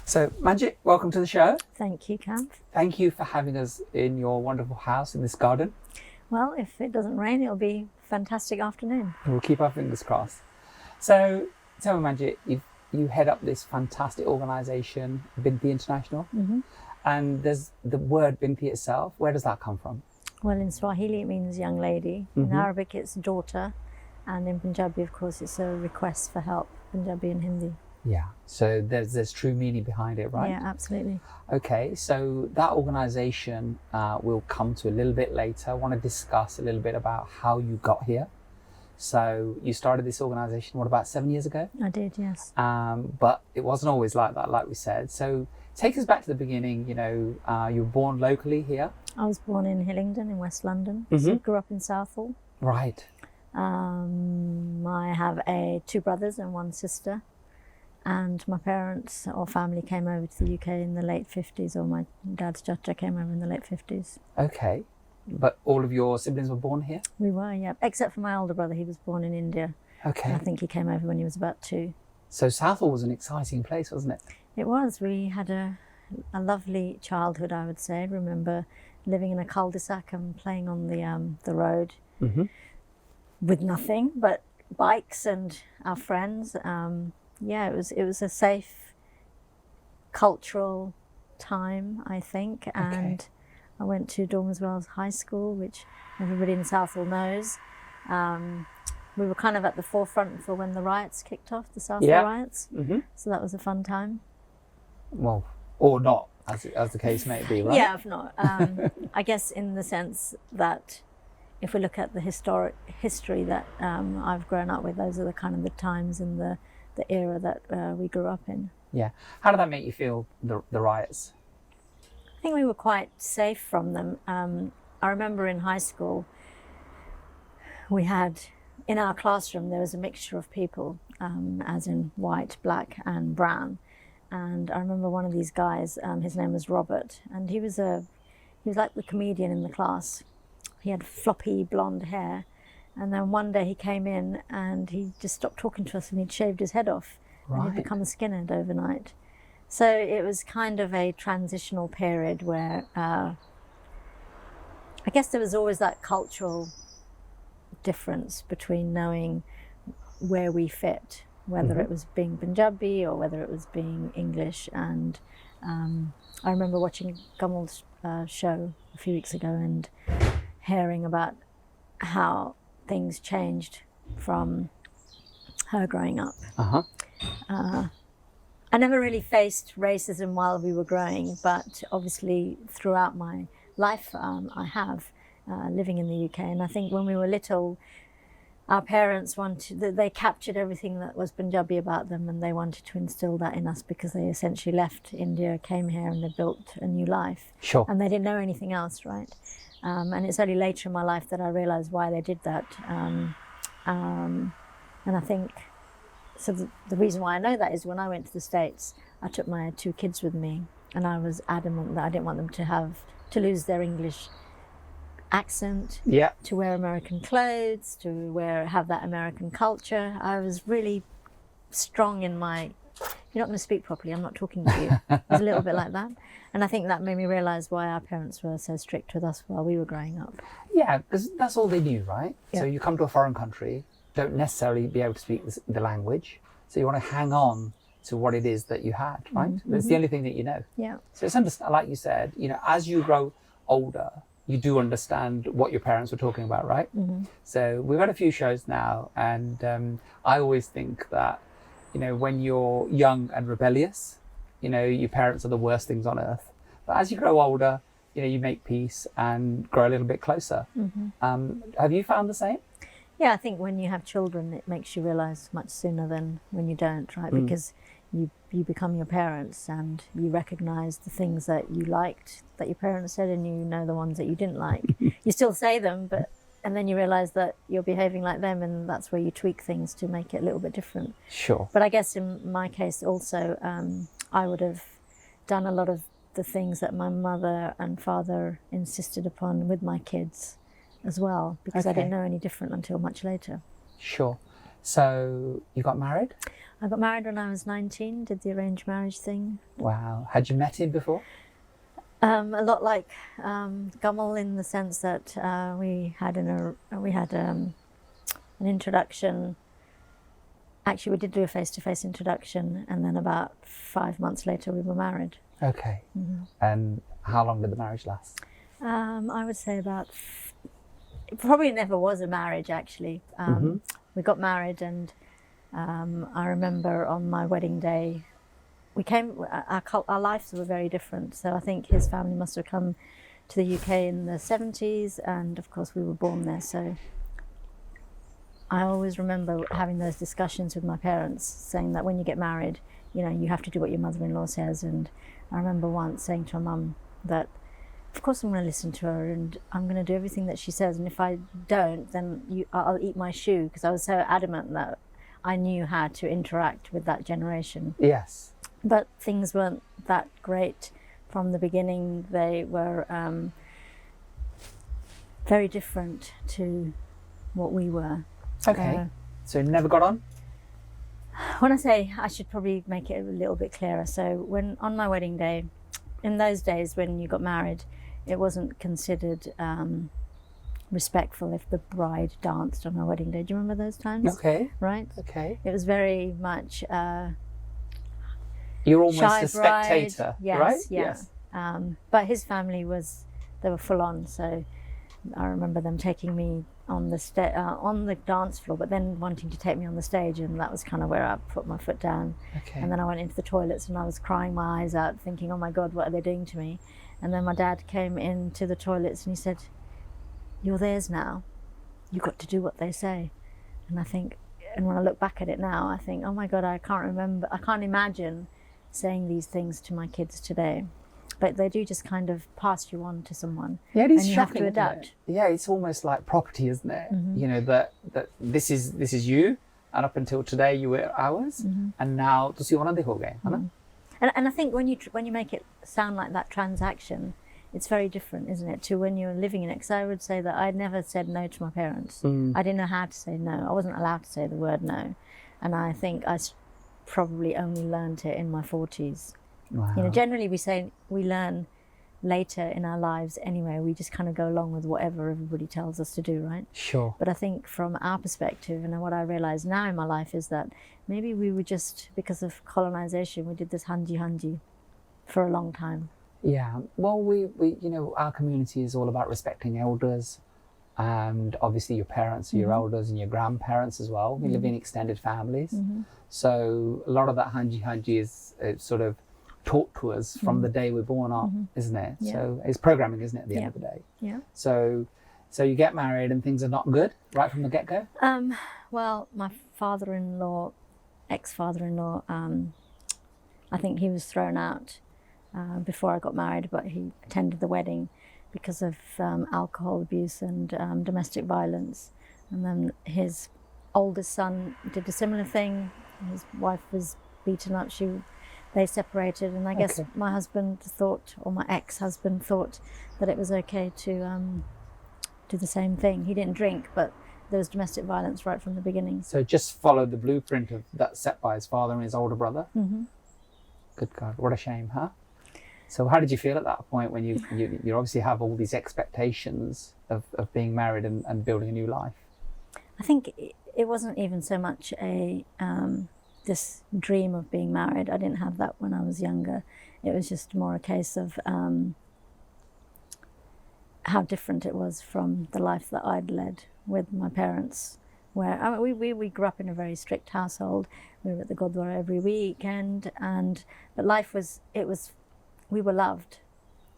So, Manjit, welcome to the show. Thank you, Kam. Thank you for having us in your wonderful house in this garden. Well, if it doesn't rain, it'll be a fantastic afternoon. We'll keep our fingers crossed. So, tell me, Manjit, you head up this fantastic organisation, Binti International, and there's the word Binti itself. Where does that come from? Well, in Swahili, it means young lady. In Arabic, it's daughter. And in Punjabi, of course, it's a request for help, Punjabi and Hindi. Yeah, so there's true meaning behind it, right? Yeah, absolutely. Okay, so that organisation we'll come to a little bit later. I want to discuss a little bit about how you got here. So you started this organisation, what, about 7 years ago? I did, yes. But it wasn't always like that, like we said. So take us back to the beginning. You know, you were born locally here. I was born in Hillingdon in West London. So grew up in Southall. Right. I have two brothers and one sister. And my parents or family came over to the UK in the late 50s, or my dad's chacha came over in the late 50s. Okay. But all of your siblings were born here? We were, yeah. Except for my older brother, he was born in India. Okay. And I think he came over when he was about 2. So Southall was an exciting place, wasn't it? It was. We had a lovely childhood, I would say. I remember living in a cul-de-sac and playing on the road with nothing but bikes and our friends. Yeah, it was a safe cultural time, I think. And I went to Dormers Wells High School, which everybody in Southall knows. We were kind of at the forefront for when the riots kicked off, the Southall riots. So that was a fun time. Well, or not, as the case may be, right? Yeah, if not. I guess in the sense that if we look at the history that I've grown up with, those are the kind of the times and the era that we grew up in. Yeah. How did that make you feel, the riots? I think we were quite safe from them. I remember in high school, we had, in our classroom, there was a mixture of people, as in white, black and brown. And I remember one of these guys, his name was Robert, and he was like the comedian in the class. He had floppy blonde hair. And then one day he came in and he just stopped talking to us and he'd shaved his head off. Right. And he'd become a skinhead overnight. So it was kind of a transitional period where I guess there was always that cultural difference between knowing where we fit, whether it was being Punjabi or whether it was being English. And I remember watching Kamal's show a few weeks ago and hearing about how things changed from her growing up. I never really faced racism while we were growing, but obviously throughout my life I have, living in the UK. And I think when we were little, our parents they captured everything that was Punjabi about them, and they wanted to instill that in us because they essentially left India, came here, and they built a new life. Sure. And they didn't know anything else, right? And it's only later in my life that I realised why they did that. And I think, so the reason why I know that is when I went to the States, I took my 2 kids with me, and I was adamant that I didn't want them to lose their English accent, to wear American clothes, to have that American culture. I was really strong in my, you're not going to speak properly, I'm not talking to you. It was a little bit like that. And I think that made me realise why our parents were so strict with us while we were growing up. Yeah, because that's all they knew, right? Yeah. So you come to a foreign country, don't necessarily be able to speak the language, so you want to hang on to what it is that you had, right? That's the only thing that you know. Yeah. So it's like you said, you know, as you grow older, you do understand what your parents were talking about, right? So we've had a few shows now, and I always think that, you know, when you're young and rebellious, you know, your parents are the worst things on earth. But as you grow older, you know, you make peace and grow a little bit closer. Have you found the same? Yeah, I think when you have children, it makes you realise much sooner than when you don't, right? Because you become your parents and you recognise the things that you liked that your parents said, and you know the ones that you didn't like. You still say them, and then you realise that you're behaving like them, and that's where you tweak things to make it a little bit different. Sure. But I guess in my case also, I would have done a lot of the things that my mother and father insisted upon with my kids as well, because I didn't know any different until much later. Sure. So you got married? I got married when I was 19, did the arranged marriage thing. Wow. Had you met him before? A lot like Gummel, in the sense that we had an introduction. Actually, we did do a face-to-face introduction, and then about 5 months later we were married. Okay. And how long did the marriage last? I would say it probably never was a marriage, actually. We got married, and I remember on my wedding day, our lives were very different. So I think his family must have come to the UK in the 70s, and of course we were born there. So I always remember having those discussions with my parents, saying that when you get married, you know, you have to do what your mother-in-law says. And I remember once saying to my mum that, of course I'm going to listen to her, and I'm going to do everything that she says, and if I don't, then I'll eat my shoe, because I was so adamant that I knew how to interact with that generation. Yes. But things weren't that great from the beginning. They were very different to what we were. Okay. So you never got on? When I say, I should probably make it a little bit clearer. So when on my wedding day, in those days when you got married, it wasn't considered respectful if the bride danced on her wedding day. Do you remember those times? Okay. Right? Okay. It was very much You're almost shy a spectator, bride. right? Yes. But his family they were full on. So I remember them taking me on the dance floor, but then wanting to take me on the stage, and that was kind of where I put my foot down. Okay. And then I went into the toilets, and I was crying my eyes out, thinking, oh my God, what are they doing to me? And then my dad came into the toilets and he said, you're theirs now. You've got to do what they say. And when I look back at it now, I think, oh my God, I can't imagine saying these things to my kids today. But they do just kind of pass you on to someone. Yeah, it is and you shocking, have to adapt. isn't it? Yeah, it's almost like property, isn't it? You know, that this is you, and up until today you were ours, and now to see one of the whole game. And I think when you make it sound like that transaction, it's very different, isn't it, to when you're living in it? Because I would say that I'd never said no to my parents. I didn't know how to say no. I wasn't allowed to say the word no. And I think I probably only learned it in my 40s. Wow. You know, generally we learn later in our lives anyway. We just kind of go along with whatever everybody tells us to do, right? Sure. But I think from our perspective, and what I realise now in my life, is that maybe we were just, because of colonisation, we did this hanji for a long time. Yeah. Well, we you know, our community is all about respecting elders, and obviously your parents are your elders, and your grandparents as well. We live in extended families, so a lot of that hanji is sort of taught to us from the day we're born on, isn't it? Yeah. So it's programming, isn't it, at the end of the day? Yeah. So you get married and things are not good right from the get-go? Well, my ex-father-in-law, I think he was thrown out before I got married, but he attended the wedding because of alcohol abuse and domestic violence. And then his oldest son did a similar thing. His wife was beaten up. They separated, and I guess my husband thought, or my ex-husband thought, that it was okay to do the same thing. He didn't drink, but there was domestic violence right from the beginning. So just followed the blueprint of that set by his father and his older brother? Good God, what a shame, huh? So how did you feel at that point when you obviously have all these expectations of being married and building a new life? I think it wasn't even so much this dream of being married. I didn't have that when I was younger. It was just more a case of how different it was from the life that I'd led with my parents. Where we grew up in a very strict household. We were at the Gurdwara every weekend, but life was we were loved.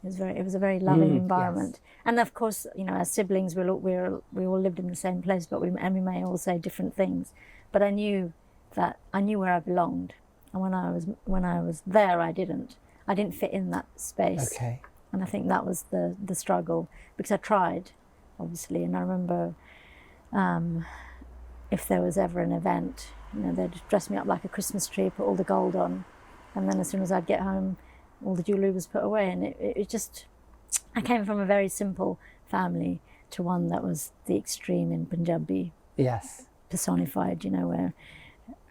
It was a very loving environment. Yes. And of course, you know, as siblings, we all lived in the same place, but we may all say different things. But I knew where I belonged, and when I was there, I didn't fit in that space. Okay. And I think that was the struggle, because I tried, obviously, and I remember if there was ever an event, you know, they'd dress me up like a Christmas tree, put all the gold on, and then as soon as I'd get home, all the jewellery was put away. And it just, I came from a very simple family to one that was the extreme in Punjabi. Yes. personified, you know, where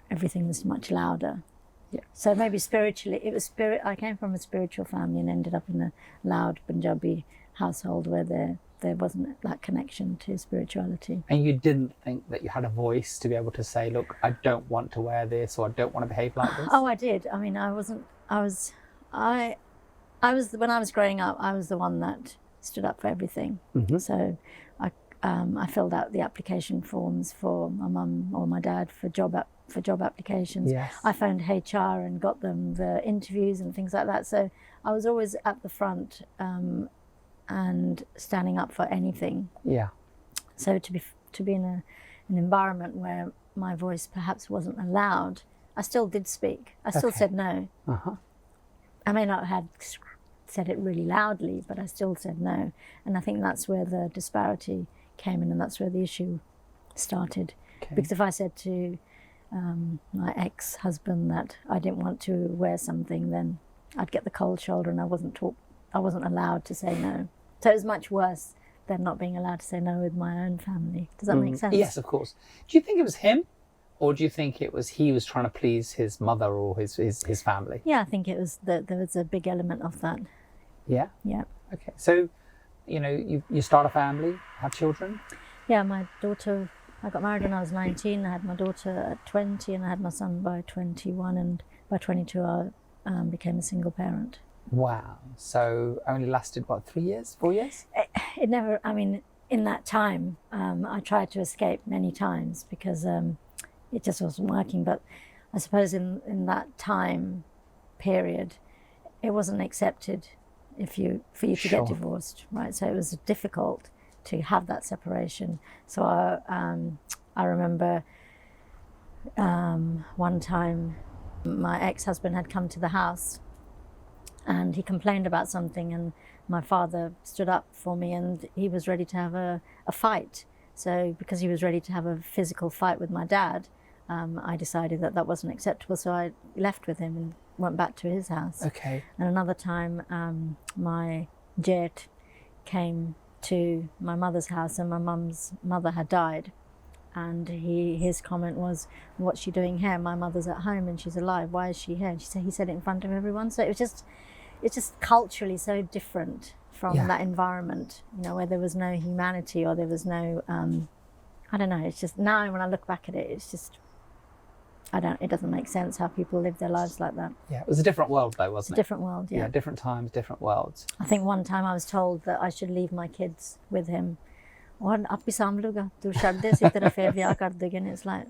everything was much louder. Yeah. So maybe spiritually, it was spirit. I came from a spiritual family and ended up in a loud Punjabi household where there wasn't that connection to spirituality. And you didn't think that you had a voice to be able to say, look, I don't want to wear this, or I don't want to behave like this? Oh, I did. I mean, I was when I was growing up, I was the one that stood up for everything. Mm-hmm. So I filled out the application forms for my mum or my dad for job applications. Yes. I phoned HR and got them the interviews and things like that. So I was always at the front and standing up for anything. Yeah. So to be in an environment where my voice perhaps wasn't allowed, I still did speak. I still said no. Uh-huh. I may not have said it really loudly, but I still said no. And I think that's where the disparity came in, and that's where the issue started. Okay. Because if I said to my ex-husband that I didn't want to wear something, then I'd get the cold shoulder, and I wasn't allowed to say no. So it was much worse than not being allowed to say no with my own family. Does that make sense? Yes, of course. Do you think it was him, or do you think it was he was trying to please his mother or his family? Yeah, I think it was there was a big element of that. Yeah? Yeah. Okay. So, you know, you start a family, have children? Yeah, my daughter, I got married when I was 19. I had my daughter at 20, and I had my son by 21, and by 22 I became a single parent. Wow. So only lasted, what, 3 years, 4 years? It never, I mean, in that time, I tried to escape many times because it just wasn't working. But I suppose in that time period, it wasn't accepted for you to Sure. get divorced, right? So it was difficult to have that separation. So I remember one time my ex-husband had come to the house and he complained about something, and my father stood up for me, and he was ready to have a fight. So because he was ready to have a physical fight with my dad, I decided that wasn't acceptable. So I left with him and went back to his house. Okay. And another time, my jet came to my mother's house, and my mum's mother had died. And his comment was, "What's she doing here? My mother's at home and she's alive. Why is she here?" And he said it in front of everyone. So it's just culturally so different from that environment, you know, where there was no humanity or there was no, I don't know. It's just now when I look back at it, it's just, it doesn't make sense how people live their lives like that. Yeah, it was a different world though, wasn't it? Different world, yeah. Yeah, different times, different worlds. I think one time I was told that I should leave my kids with him. And it's like,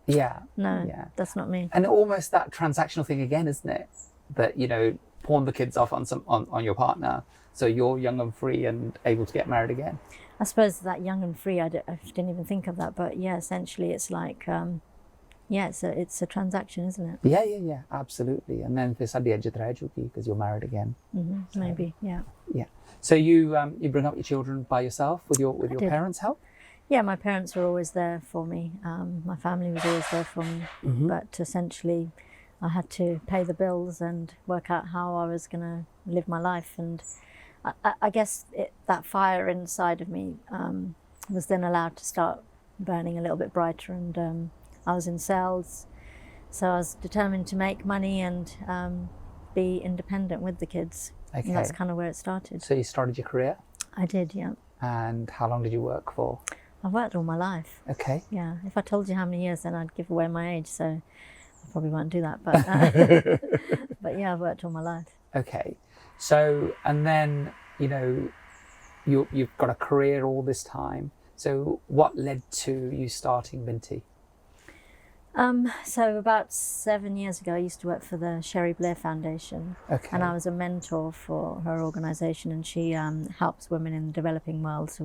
Yeah. no, Yeah. that's not me. And almost that transactional thing again, isn't it? That, you know, pawn the kids off on your partner, so you're young and free and able to get married again. I suppose that young and free, I didn't even think of that, but yeah, essentially it's like, it's a transaction, isn't it? Yeah, absolutely. And then because you're married again. Mm-hmm, maybe, yeah. Yeah. So you bring up your children by yourself with your did. parents' help? Yeah, my parents were always there for me. My family was always there for me, but essentially I had to pay the bills and work out how I was going to live my life. And I guess that fire inside of me was then allowed to start burning a little bit brighter. And I was in sales, so I was determined to make money and be independent with the kids. Okay. And that's kind of where it started. So you started your career? I did, yeah. And how long did you work for? I've worked all my life. Okay. Yeah. If I told you how many years, then I'd give away my age. So I probably won't do that. But but yeah, I've worked all my life. Okay. So, and then, you know, you've got a career all this time. So what led to you starting Minty? So about 7 years ago, I used to work for the Sherry Blair Foundation. Okay. And I was a mentor for her organisation, and she helps women in the developing world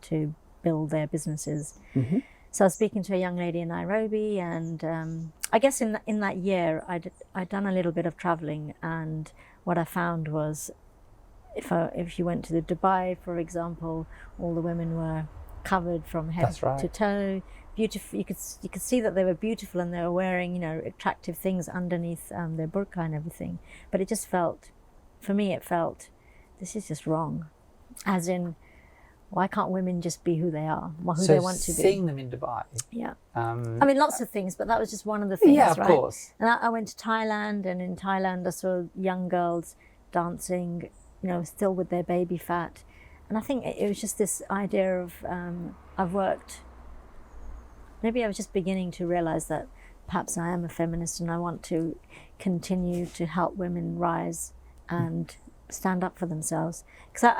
to build their businesses. Mm-hmm. So I was speaking to a young lady in Nairobi, and I guess in that year I'd done a little bit of travelling, and what I found was if you went to the Dubai, for example, all the women were covered from head to toe. Beautiful. You could see that they were beautiful, and they were wearing, you know, attractive things underneath their burqa and everything. But it just felt, for me, this is just wrong. As in, why can't women just be who they are, who they want to be? Seeing them in Dubai. Yeah. I mean, lots of things, but that was just one of the things, yeah, of right? course. And I went to Thailand, and in Thailand I saw young girls dancing, you know, still with their baby fat. And I think it was just this idea of, maybe I was just beginning to realize that perhaps I am a feminist and I want to continue to help women rise and stand up for themselves. Because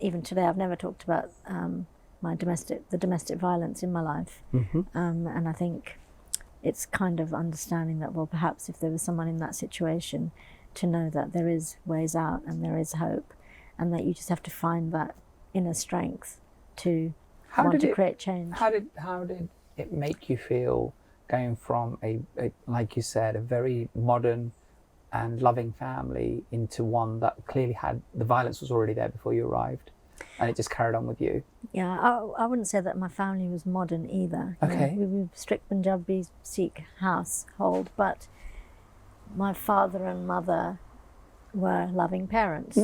even today, I've never talked about the domestic violence in my life. And I think it's kind of understanding that, well, perhaps if there was someone in that situation, to know that there is ways out and there is hope, and that you just have to find that inner strength to want to create change. How did it make you feel going from a like you said, a very modern and loving family into one that clearly had, the violence was already there before you arrived, and it just carried on with you? Yeah, I wouldn't say that my family was modern either. Okay. We were strict Punjabi Sikh household, but my father and mother were loving parents.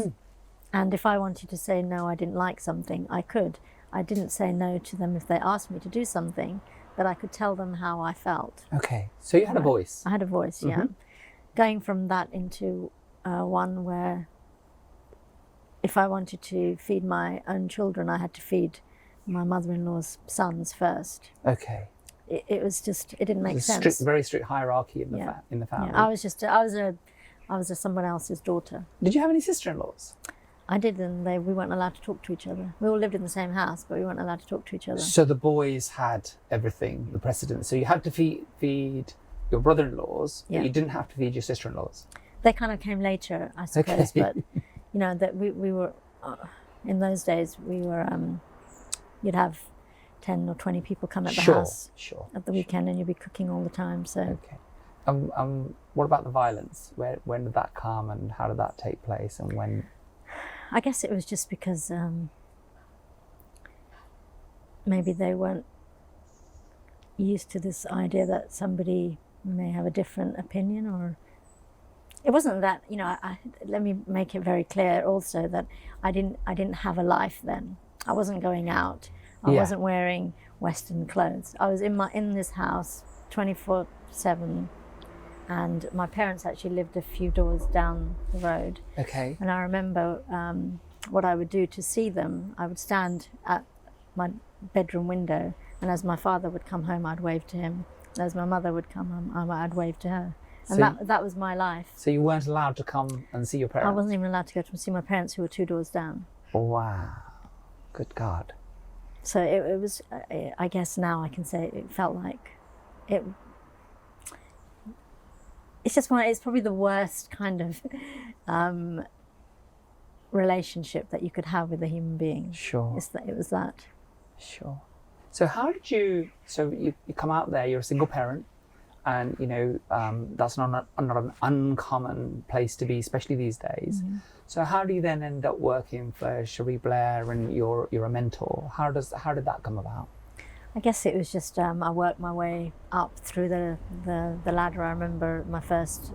And if I wanted to say no, I didn't like something, I could. I didn't say no to them if they asked me to do something, but I could tell them how I felt. Okay, so you had a voice. I had a voice, yeah. Going from that into one where if I wanted to feed my own children, I had to feed my mother-in-law's sons first. Okay. It was just, it didn't make sense. Very strict hierarchy in the family. Yeah, I was someone else's daughter. Did you have any sister-in-laws? I did, and we weren't allowed to talk to each other. We all lived in the same house, but we weren't allowed to talk to each other. So the boys had everything, the precedence. So you had to feed your brother-in-laws, but you didn't have to feed your sister-in-laws. They kind of came later, I suppose. Okay. But you know that we were in those days. We were you'd have 10 or 20 people come at the house at the weekend, and you'd be cooking all the time. So okay. What about the violence? When did that come, and how did that take place, and when? I guess it was just because maybe they weren't used to this idea that somebody may have a different opinion, or it wasn't that, you know, let me make it very clear also that I didn't have a life then. I wasn't going out. I wasn't wearing Western clothes. I was in this house 24/7. And my parents actually lived a few doors down the road. Okay. And I remember what I would do to see them. I would stand at my bedroom window, and as my father would come home, I'd wave to him. As my mother would come home, I'd wave to her. And that was my life. So you weren't allowed to come and see your parents? I wasn't even allowed to go to see my parents, who were 2 doors down. Wow. Good God. So it was, I guess now I can say it felt like it. It's probably the worst kind of relationship that you could have with a human being. Sure. It was that. Sure. So how did you come out there, you're a single parent, and you know, that's not an uncommon place to be, especially these days. Mm-hmm. So how do you then end up working for Cherie Blair, and you're a mentor? How did that come about? I guess it was just I worked my way up through the ladder. I remember my first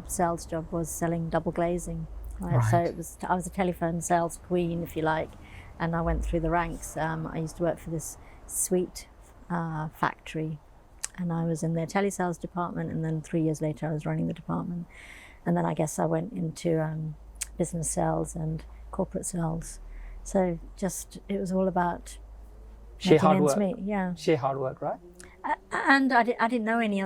sales job was selling double glazing. Right? So I was a telephone sales queen, if you like, and I went through the ranks. I used to work for this sweet factory, and I was in their telesales department, and then 3 years later I was running the department. And then I guess I went into business sales and corporate sales. So it was all about sheer hard work. Yeah. Sheer hard work, right? And I didn't know any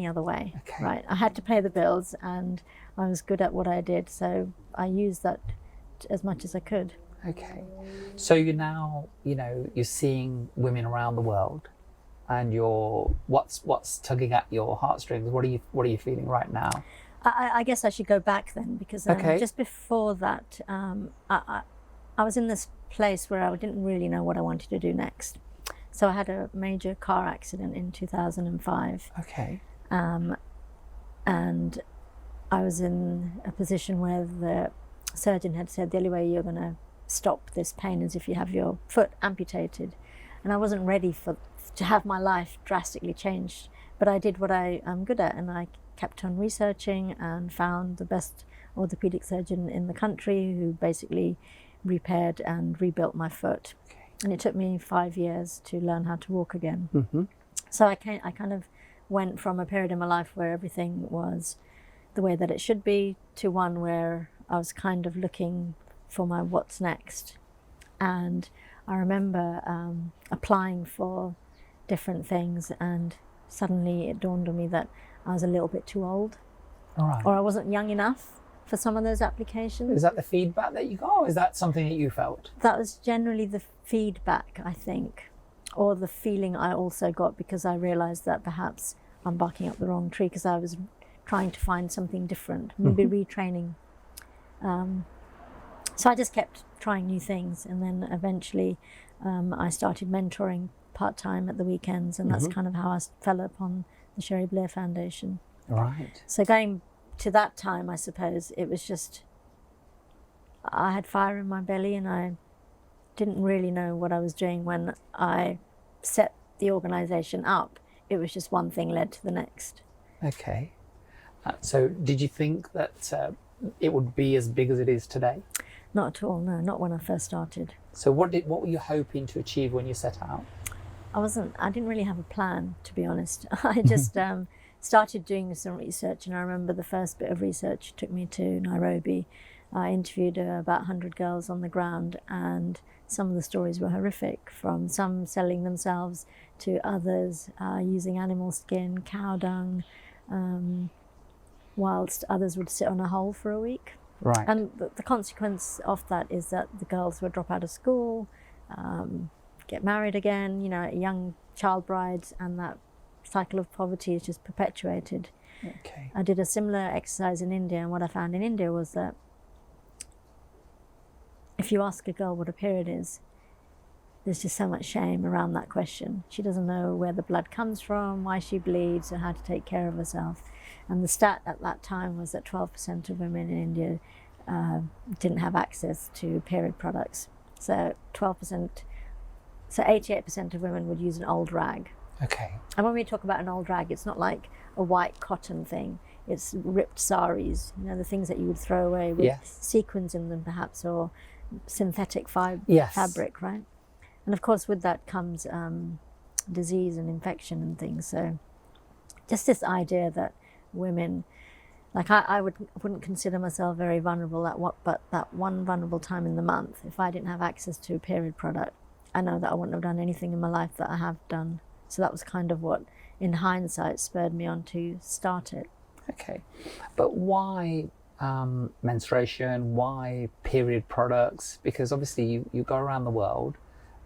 other way. Okay. Right. I had to pay the bills, and I was good at what I did, so I used that as much as I could. Okay. So you're now, you're seeing women around the world, and what's tugging at your heartstrings? What are you feeling right now? I guess I should go back then, because just before that, I was in this place where I didn't really know what I wanted to do next. So I had a major car accident in 2005. Okay. And I was in a position where the surgeon had said the only way you're going to stop this pain is if you have your foot amputated. And I wasn't ready to have my life drastically changed. But I did what I'm good at, and I kept on researching and found the best orthopedic surgeon in the country who basically repaired and rebuilt my foot. Okay. And it took me 5 years to learn how to walk again. Mm-hmm. So I kind of went from a period in my life where everything was the way that it should be to one where I was kind of looking for my what's next. And I remember applying for different things, and suddenly it dawned on me that I was a little bit too old, All right. or I wasn't young enough for some of those applications. Is that the feedback that you got, or is that something that you felt? That was generally the feedback, I think, or the feeling I also got, because I realized that perhaps I'm barking up the wrong tree, because I was trying to find something different, maybe retraining. So I just kept trying new things, and then eventually I started mentoring part-time at the weekends, and that's kind of how I fell upon the Sherry Blair Foundation. Right. So going to that time, I suppose, it was just, I had fire in my belly, and I didn't really know what I was doing when I set the organisation up. It was just one thing led to the next. Okay. So did you think that it would be as big as it is today? Not at all, no, not when I first started. So what were you hoping to achieve when you set out? I didn't really have a plan, to be honest. I just started doing some research, and I remember the first bit of research took me to Nairobi. I interviewed about 100 girls on the ground, and some of the stories were horrific, from some selling themselves to others using animal skin, cow dung, whilst others would sit on a hole for a week. Right. And the consequence of that is that the girls would drop out of school, get married again, young child brides, and that cycle of poverty is just perpetuated. Okay. I did a similar exercise in India, and what I found in India was that if you ask a girl what a period is, there's just so much shame around that question. She doesn't know where the blood comes from, why she bleeds, or how to take care of herself. And the stat at that time was that 12% of women in India didn't have access to period products. So 88% of women would use an old rag. Okay. And when we talk about an old rag, it's not like a white cotton thing. It's ripped saris, the things that you would throw away with sequins in them perhaps, or synthetic fabric, right? And of course with that comes disease and infection and things. So just this idea that women, like I wouldn't consider myself very vulnerable but that one vulnerable time in the month, if I didn't have access to a period product, I know that I wouldn't have done anything in my life that I have done. So that was kind of what, in hindsight, spurred me on to start it. Okay. But why menstruation? Why period products? Because obviously you go around the world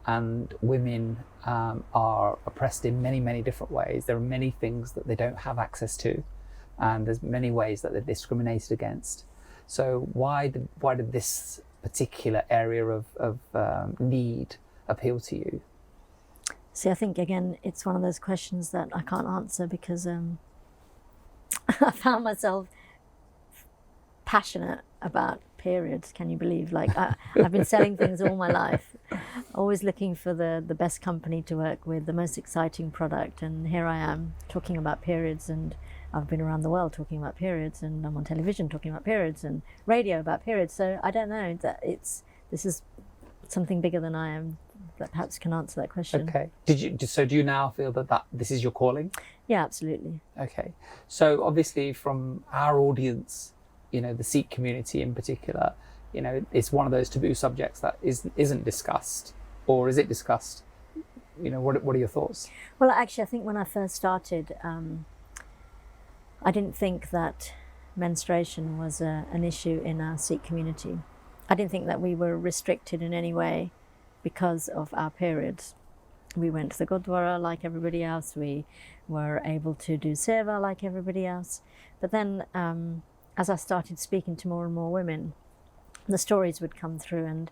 and women are oppressed in many, many different ways. There are many things that they don't have access to, and there's many ways that they're discriminated against. So why did this particular area of need appeal to you? See, I think, again, it's one of those questions that I can't answer, because I found myself passionate about periods. Can you believe? Like I've been selling things all my life, always looking for the best company to work with, the most exciting product, and here I am talking about periods, and I've been around the world talking about periods, and I'm on television talking about periods, and radio about periods. So I don't know that this is something bigger than I am that perhaps can answer that question. Okay. Do you now feel that this is your calling? Yeah, absolutely. Okay. So obviously from our audience, the Sikh community in particular, it's one of those taboo subjects that isn't discussed, or is it discussed? What are your thoughts? Well, actually, I think when I first started, I didn't think that menstruation was an issue in our Sikh community. I didn't think that we were restricted in any way because of our periods. We went to the Gurdwara like everybody else. We were able to do seva like everybody else. But then as I started speaking to more and more women, the stories would come through, and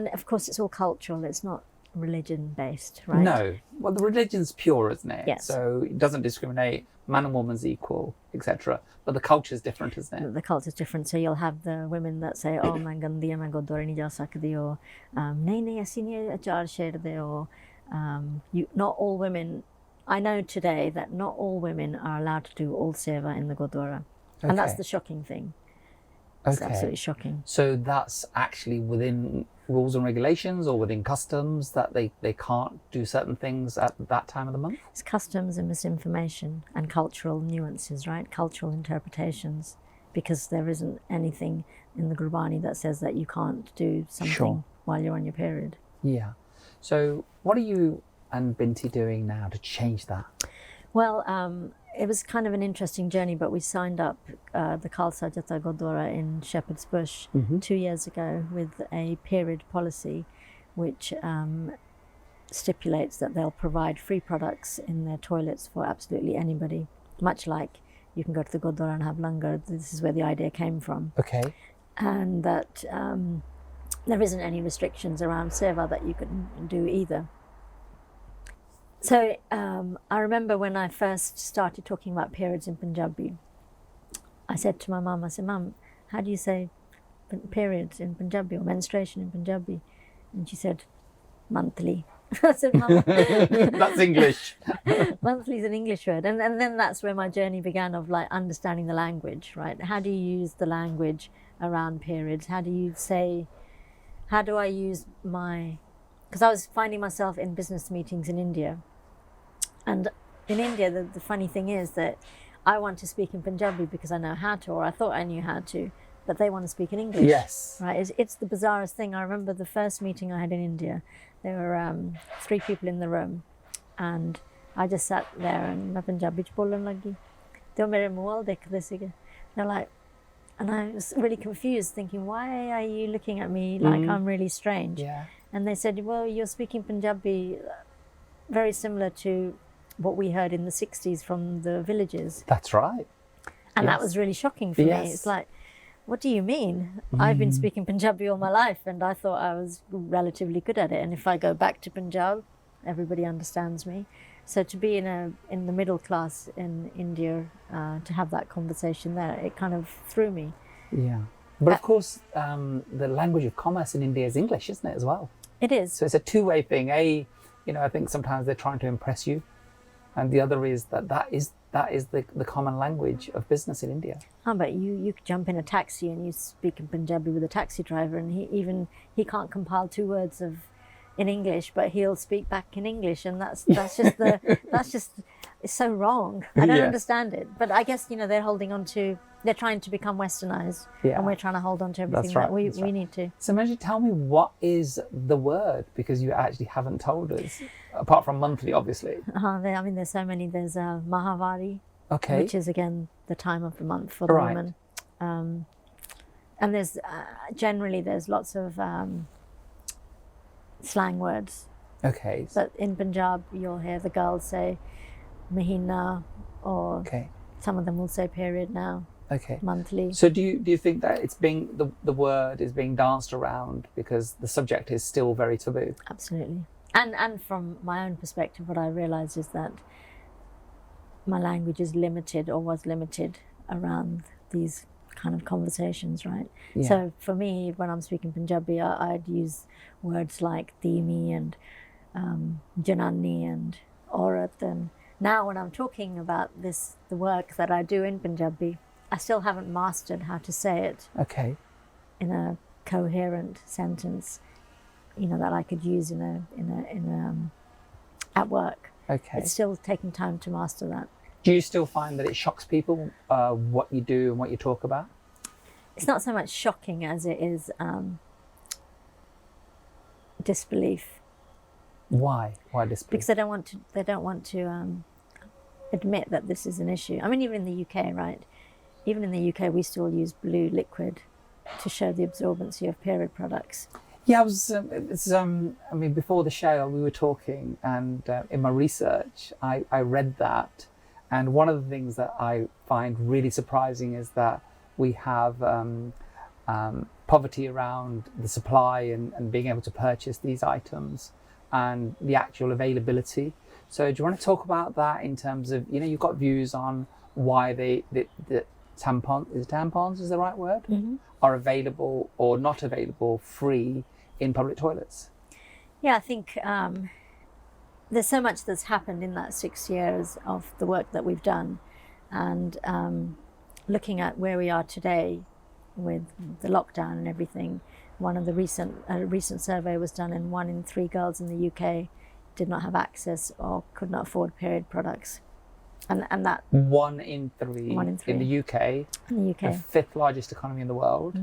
of course it's all cultural, it's not religion based, right? No. Well, the religion's pure, isn't it? Yes. So it doesn't discriminate, man and woman's equal, etc. But the culture's different, isn't it? The culture's different. So you'll have the women that say, oh, main gandi hai, main gurdwara nahi ja sakdi, or nahi assi nahi achar chhedde, or not all women. I know today that not all women are allowed to do all seva in the Gurdwara. And that's the shocking thing. It's Okay. absolutely shocking. So that's actually within rules and regulations or within customs that they can't do certain things at that time of the month? It's customs and misinformation and cultural nuances, right? Cultural interpretations, because there isn't anything in the Gurbani that says that you can't do something Sure. while you're on your period. Yeah. So what are you and Binti doing now to change that? Well, it was kind of an interesting journey, but we signed up the Khalsa Jatha Gurdwara in Shepherd's Bush 2 years ago with a period policy which stipulates that they'll provide free products in their toilets for absolutely anybody, much like you can go to the Gurdwara and have langar. This is where the idea came from. Okay. And that there isn't any restrictions around seva that you can do either. So I remember when I first started talking about periods in Punjabi, I said to my mum, I said, Mum, how do you say periods in Punjabi or menstruation in Punjabi? And she said, monthly. I said, Mum, That's English. monthly is an English word. And then that's where my journey began of like understanding the language, right? How do you use the language around periods? How do I use because I was finding myself in business meetings in India. And in India, the funny thing is that I want to speak in Punjabi because I know how to, or I thought I knew how to, but they want to speak in English. Yes. Right? It's the bizarrest thing. I remember the first meeting I had in India, there were 3 people in the room, and I just sat there and मैं Punjabi च बोलने लगी. They were मेरे मुंह देखते सीगे. They're like, and I was really confused, thinking, why are you looking at me like I'm really strange? Yeah. And they said, well, you're speaking Punjabi very similar to what we heard in the 60s from the villages. That's right. And Yes. that was really shocking for me. Yes. It's like, what do you mean? I've been speaking Punjabi all my life and I thought I was relatively good at it. And if I go back to Punjab, everybody understands me. So to be in the middle class in India, to have that conversation there, it kind of threw me. Yeah. But of course, the language of commerce in India is English, isn't it, as well? It is. So it's a two-way thing. I think sometimes they're trying to impress you. And the other is that is the common language of business in India. Oh, but you jump in a taxi and you speak in Punjabi with a taxi driver, and he can't compile 2 words in English, but he'll speak back in English, and that's just it's so wrong. I don't Yes. understand it. But I guess they're trying to become westernized, Yeah. and we're trying to hold on to everything right, that we that's right. need to. So Manjit, tell me, what is the word? Because you actually haven't told us, apart from monthly, obviously. There's so many. There's Mahavari, Okay. which is again the time of the month for the Right. woman, and there's generally lots of slang words. Okay. But in Punjab, you'll hear the girls say mahina, or Okay. some of them will say period now, Okay. monthly. So do you think that it's being the word is being danced around because the subject is still very taboo? Absolutely. And from my own perspective, what I realize is that my language is limited, or was limited, around these kind of conversations, right? Yeah. So for me, when I'm speaking Punjabi, I'd use words like Dimi and Janani and Aurat. And now when I'm talking about the work that I do in Punjabi, I still haven't mastered how to say it Okay. in a coherent sentence, that I could use at work. Okay. It's still taking time to master that. Do you still find that it shocks people what you do and what you talk about? It's not so much shocking as it is disbelief, Why? Why disbelief? because they don't want to admit that this is an issue. I mean, even in the UK, right? Even in the UK, we still use blue liquid to show the absorbency of period products. Yeah, before the show we were talking, and in my research I read that, and one of the things that I find really surprising is that we have poverty around the supply and being able to purchase these items and the actual availability. So do you want to talk about that in terms of, you've got views on why the tampons is the right word, are available or not available free in public toilets? Yeah, I think there's so much that's happened in that 6 years of the work that we've done, and looking at where we are today, with the lockdown and everything. One of the recent survey was done, and 1 in 3 girls in the UK did not have access or could not afford period products. And that 1 in 3, 1 in 3 in the UK, in the the UK. 5th largest economy in the world,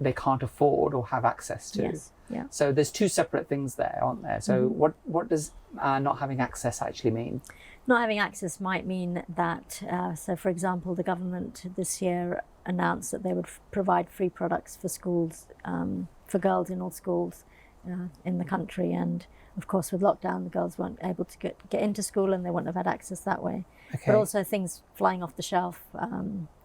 they can't afford or have access to. Yes, yeah. So there's 2 separate things there, aren't there? So what does not having access actually mean? Not having access might mean that, so for example, the government this year announced that they would provide free products for schools, for girls in all schools in the country. And of course, with lockdown, the girls weren't able to get into school, and they wouldn't have had access that way. Okay. But also things flying off the shelf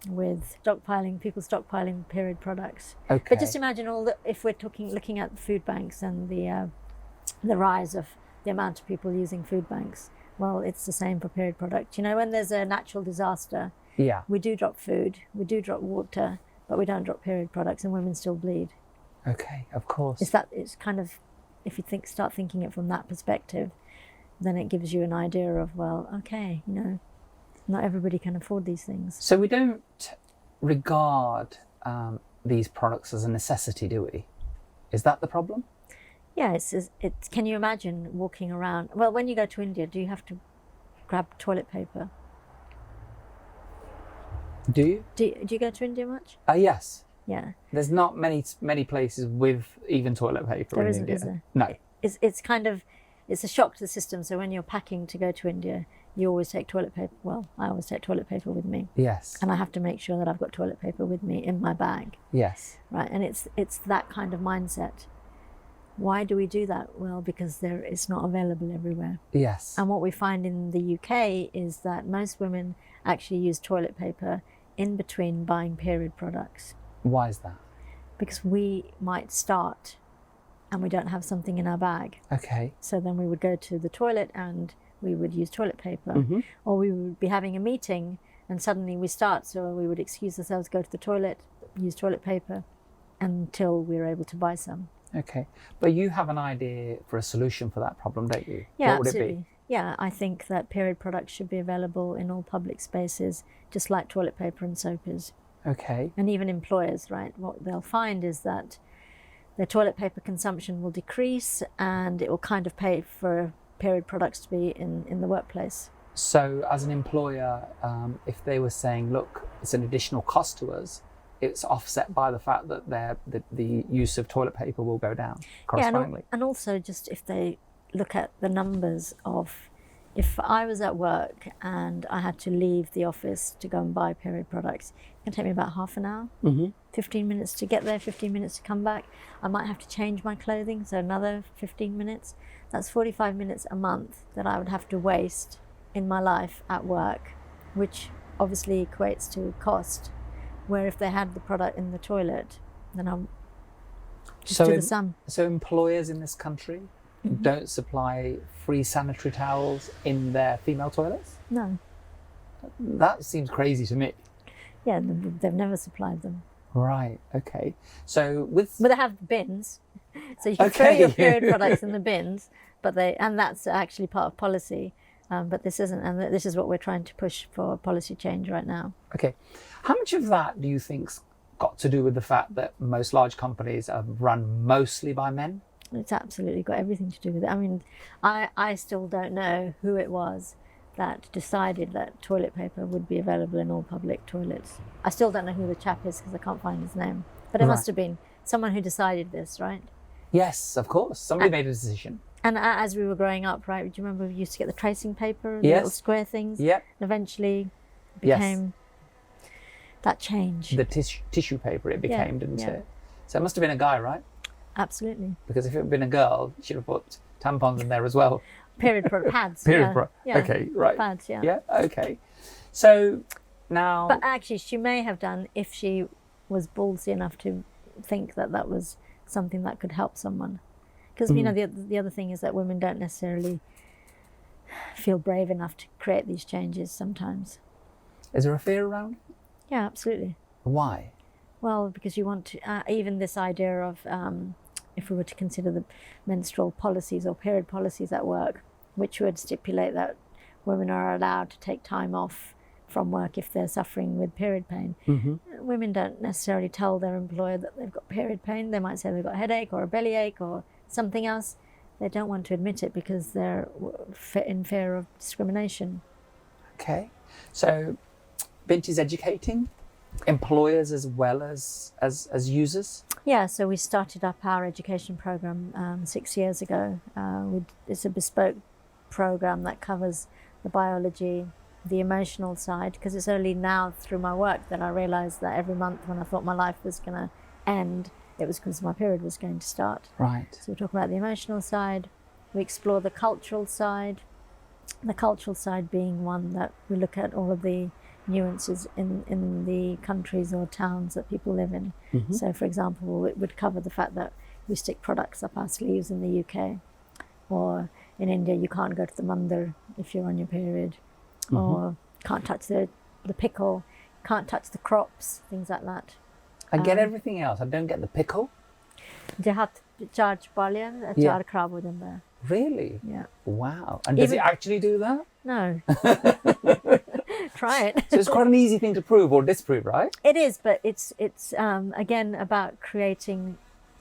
with people stockpiling period products. Okay. But just imagine if we're looking at food banks and the rise of the amount of people using food banks. Well, it's the same for period products. You know, when there's a natural disaster, Yeah. we do drop food, we do drop water, but we don't drop period products, and women still bleed. Okay, of course. It's kind of, if you start thinking it from that perspective, then it gives you an idea of, well, okay, you know, not everybody can afford these things. So we don't regard these products as a necessity, do we? Is that the problem? Yeah, it's. Can you imagine walking around? Well, when you go to India, do you have to grab toilet paper? Do you? Do you go to India much? Yes. Yeah. There's not many places with even toilet paper There in isn't, India. is there? No. It's kind of, it's a shock to the system. So when you're packing to go to India, you always take toilet paper. Well, I always take toilet paper with me, Yes. and I have to make sure that I've got toilet paper with me in my bag, Yes. right? And it's that kind of mindset. Why do we do that? Well, because it's not available everywhere. Yes. And what we find in the UK is that most women actually use toilet paper in between buying period products, Why is that? because we might start and we don't have something in our bag. Okay. So then we would go to the toilet and we would use toilet paper, or we would be having a meeting and suddenly we start. So we would excuse ourselves, go to the toilet, use toilet paper until we were able to buy some. Okay. But you have an idea for a solution for that problem, don't you? Yeah, What would absolutely. it be? Yeah, I think that period products should be available in all public spaces, just like toilet paper and soap is. Okay. And even employers, right? What they'll find is that their toilet paper consumption will decrease, and it will kind of pay for period products to be in the workplace. So as an employer, if they were saying, look, it's an additional cost to us, it's offset by the fact that the use of toilet paper will go down correspondingly. Yeah, and also just if they look at the numbers of, if I was at work and I had to leave the office to go and buy period products, it can take me about half an hour, 15 minutes to get there, 15 minutes to come back. I might have to change my clothing, so another 15 minutes. That's 45 minutes a month that I would have to waste in my life at work, which obviously equates to cost. Where if they had the product in the toilet, then I'm just do the sum. So employers in this country don't supply free sanitary towels in their female toilets? No. That seems crazy to me. Yeah, they've never supplied them. Right, okay. So But they have bins, so you can throw your period products in the bins, and that's actually part of policy. But this isn't, and this is what we're trying to push for policy change right now. Okay. How much of that do you think's got to do with the fact that most large companies are run mostly by men? It's absolutely got everything to do with it. I mean, I still don't know who it was that decided that toilet paper would be available in all public toilets. I still don't know who the chap is because I can't find his name. But it must have been someone who decided this, right? Yes, of course. Somebody made a decision. And as we were growing up, right, do you remember we used to get the tracing paper, the little square things? Yep. And eventually became that changed. The tissue paper it became, didn't it? So it must have been a guy, right? Absolutely. Because if it had been a girl, she'd have put tampons in there as well. Period pads. Yeah. Okay, right. Pads, yeah. Yeah, okay. So now... But actually, she may have done if she was ballsy enough to think that that was something that could help someone. Because, you know, the other thing is that women don't necessarily feel brave enough to create these changes sometimes. Is there a fear around it? Yeah, absolutely. Why? Well, because you want to, even this idea of, if we were to consider the menstrual policies or period policies at work, which would stipulate that women are allowed to take time off from work if they're suffering with period pain. Women don't necessarily tell their employer that they've got period pain. They might say they've got a headache or a bellyache or something else. They don't want to admit it because they're in fear of discrimination. Okay, so Binti's educating employers as well as users? Yeah, so we started up our education program 6 years ago. It's a bespoke program that covers the biology, the emotional side, because it's only now through my work that I realised that every month when I thought my life was going to end, it was because my period was going to start. Right. So we talk about the emotional side, we explore the cultural side being one that we look at all of the nuances in the countries or towns that people live in. So for example, it would cover the fact that we stick products up our sleeves in the UK, or in India you can't go to the mandir if you're on your period, or can't touch the pickle, can't touch the crops, things like that. I get everything else, I don't get the pickle. Charge balya, char kharab ho janda hai. Really? Yeah. Wow. And does it actually do that? No. Try it. So it's quite an easy thing to prove or disprove, right? It is, but it's again about creating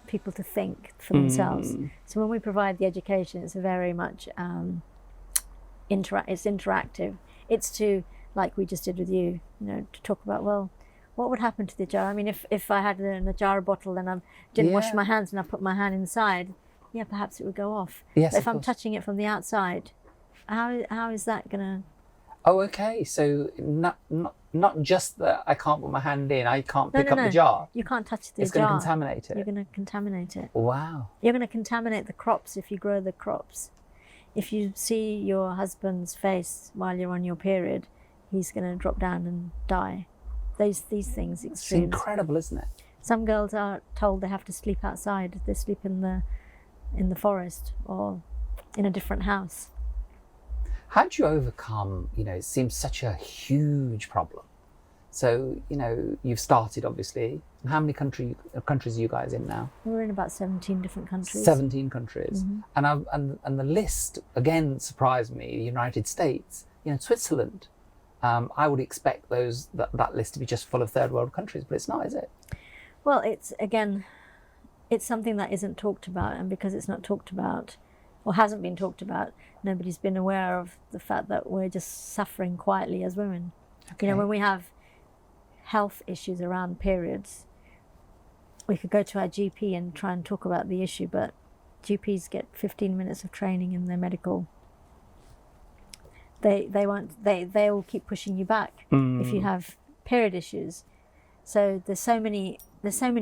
people to think for themselves. So when we provide the education, it's very much it's interactive. It's to, like we just did with you, to talk about, well, what would happen to the jar? I mean, if I had a jar bottle and I didn't wash my hands and I put my hand inside, yeah, perhaps it would go off. Yes, but if I'm touching it from the outside, how is that going to... Oh, okay. So not just that I can't put my hand in, I can't pick up the jar. You can't touch the jar. It's going to contaminate it. You're going to contaminate it. Wow. You're going to contaminate the crops if you grow the crops. If you see your husband's face while you're on your period, he's going to drop down and die. These things, extremes. It's incredible, isn't it? Some girls are told they have to sleep outside. They sleep in the forest or in a different house. How do you overcome, it seems such a huge problem. So, you've started, obviously. How many countries are you guys in now? We're in about 17 different countries. 17 countries. And the list, again, surprised me. The United States, Switzerland. I would expect that list to be just full of third world countries, but it's not, is it? Well, it's something that isn't talked about, and because it's not talked about, or hasn't been talked about, nobody's been aware of the fact that we're just suffering quietly as women. Okay. When we have health issues around periods, we could go to our GP and try and talk about the issue, but GPs get 15 minutes of training in their medical. They will keep pushing you back if you have period issues. So there's so many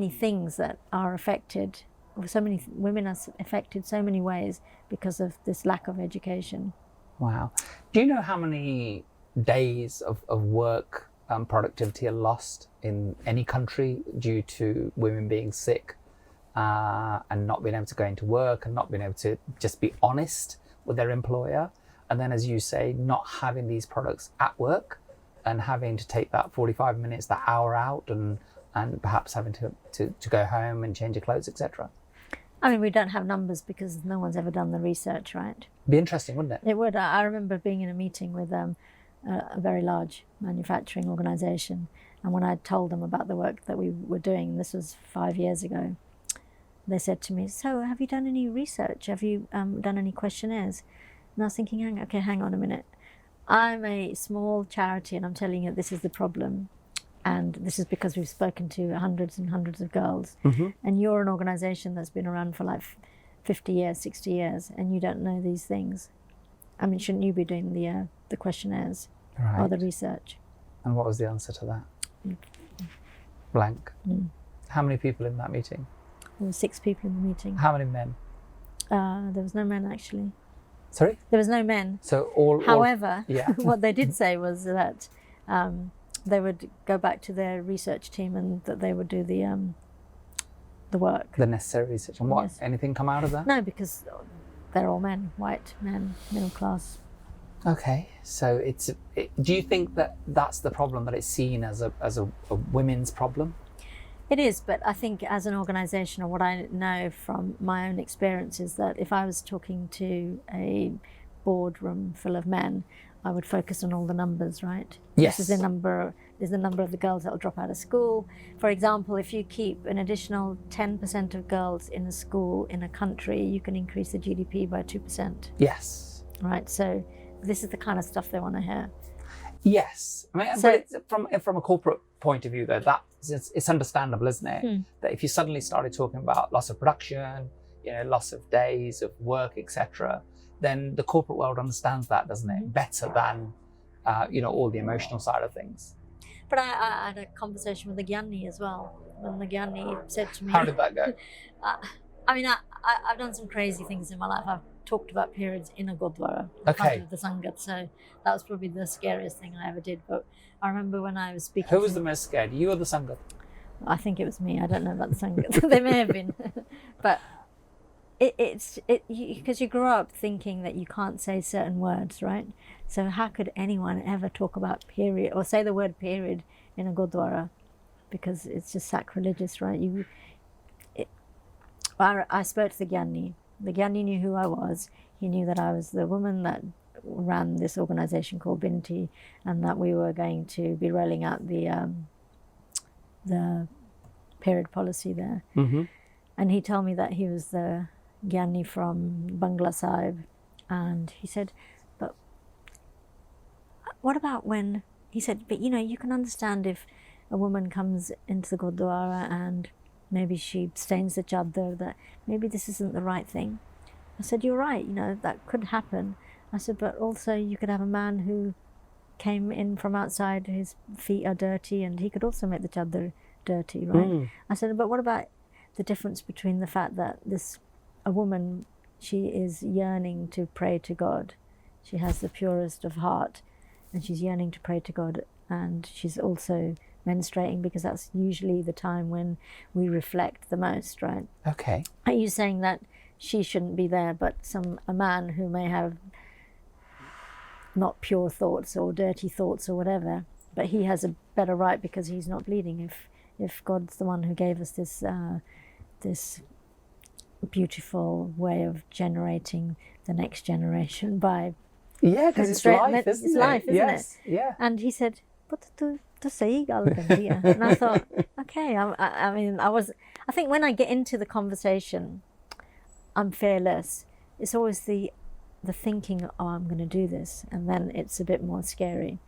things that are affected. So many women are affected so many ways because of this lack of education. Wow. Do you know how many days of work productivity are lost in any country due to women being sick and not being able to go into work and not being able to just be honest with their employer? And then, as you say, not having these products at work and having to take that 45 minutes, that hour out and perhaps having to go home and change your clothes, etc. I mean, we don't have numbers because no one's ever done the research, right? Be interesting, wouldn't it? It would. I remember being in a meeting with a very large manufacturing organisation, and when I told them about the work that we were doing, this was 5 years ago, they said to me, so have you done any research? Have you done any questionnaires? And I was thinking, hang on a minute. I'm a small charity and I'm telling you this is the problem. And this is because we've spoken to hundreds and hundreds of girls. And you're an organisation that's been around for like 50 years, 60 years, and you don't know these things. I mean, shouldn't you be doing the questionnaires or the research? And what was the answer to that? Blank. How many people in that meeting? There were 6 people in the meeting. How many men? There was no men, actually. Sorry? There was no men. So all... However, yeah. What they did say was that they would go back to their research team and that they would do the work. The necessary research. And what? Yes. Anything come out of that? No, because they're all men, white men, middle class. Okay, so do you think that that's the problem, that it's seen as a women's problem? It is, but I think as an organisation, or what I know from my own experience, is that if I was talking to a boardroom full of men, I would focus on all the numbers, right? Yes. This is the number of the girls that will drop out of school. For example, if you keep an additional 10% of girls in a school in a country, you can increase the GDP by 2%. Yes. Right. So this is the kind of stuff they want to hear. Yes. I mean, So- but it's from a corporate point of view, though, it's understandable, isn't it? That if you suddenly started talking about loss of production, loss of days of work, etc., then the corporate world understands that, doesn't it? Better than, all the emotional side of things. But I had a conversation with the Gyani as well. When the Gyani said to me, How did that go? I've done some crazy things in my life. I've talked about periods in a Gurdwara in front of the Sangat. So that was probably the scariest thing I ever did. But I remember when I was speaking. Who was the most scared, you or the Sangat? I think it was me. I don't know about the Sangat. They may have been. But it's because you grow up thinking that you can't say certain words, right? So how could anyone ever talk about period or say the word period in a Gurdwara? Because it's just sacrilegious, right? I spoke to the Gyani. The Gyani knew who I was. He knew that I was the woman that ran this organization called Binti, and that we were going to be rolling out the period policy there. And he told me that he was the Gyani from Bangla Sahib, and he said, but what about when, he said, but you can understand if a woman comes into the Gurdwara and maybe she stains the chadar, that maybe this isn't the right thing. I said, you're right, that could happen. I said, but also you could have a man who came in from outside, his feet are dirty, and he could also make the chadar dirty, right? I said, but what about the difference between the fact that a woman, she is yearning to pray to God. She has the purest of heart, and she's yearning to pray to God, and she's also menstruating because that's usually the time when we reflect the most, right? Okay. Are you saying that she shouldn't be there, but a man who may have not pure thoughts or dirty thoughts or whatever, but he has a better right because he's not bleeding? If God's the one who gave us this beautiful way of generating the next generation by because it's life, isn't it? It's life, isn't Yes. it? Yeah. And he said, but to say and I thought, okay. I think when I get into the conversation, I'm fearless. It's always the thinking, oh, I'm going to do this, and then it's a bit more scary.